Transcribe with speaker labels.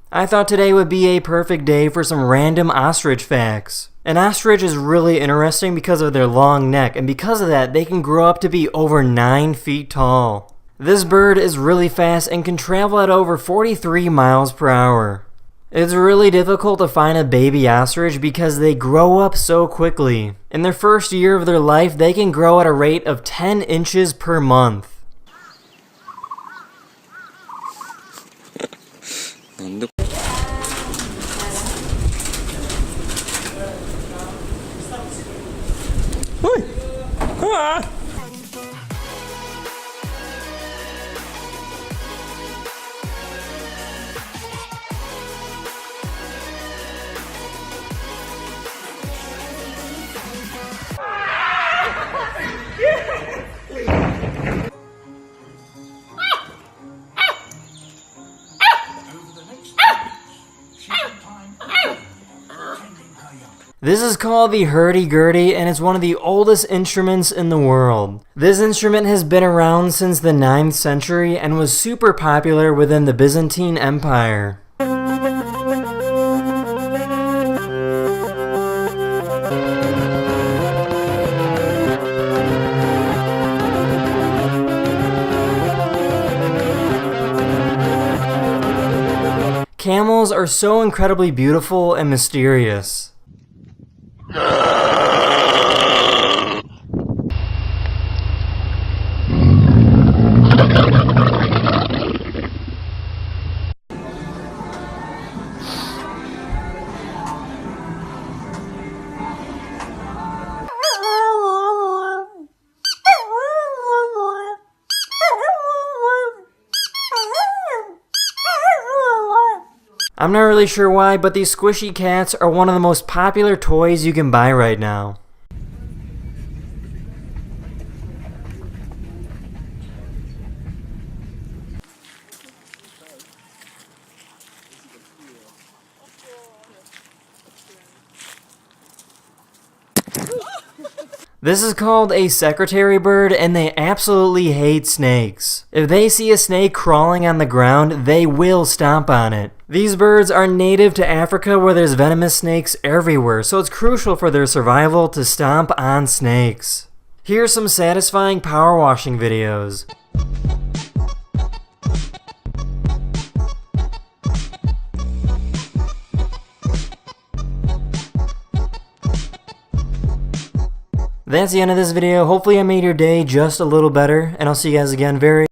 Speaker 1: I thought today would be a perfect day for some random ostrich facts. An ostrich is really interesting because of their long neck, and because of that, they can grow up to be over 9 feet tall. This bird is really fast and can travel at over 43 miles per hour. It's really difficult to find a baby ostrich because they grow up so quickly. In their first year of their life, they can grow at a rate of 10 inches per month. This is called the hurdy-gurdy, and it's one of the oldest instruments in the world. This instrument has been around since the 9th century and was super popular within the Byzantine Empire. Camels are so incredibly beautiful and mysterious. I'm not really sure why, but these squishy cats are one of the most popular toys you can buy right now. This is called a secretary bird, and they absolutely hate snakes. If they see a snake crawling on the ground, they will stomp on it. These birds are native to Africa where there's venomous snakes everywhere, so it's crucial for their survival to stomp on snakes. Here's some satisfying power washing videos. That's the end of this video. Hopefully I made your day just a little better, and I'll see you guys again very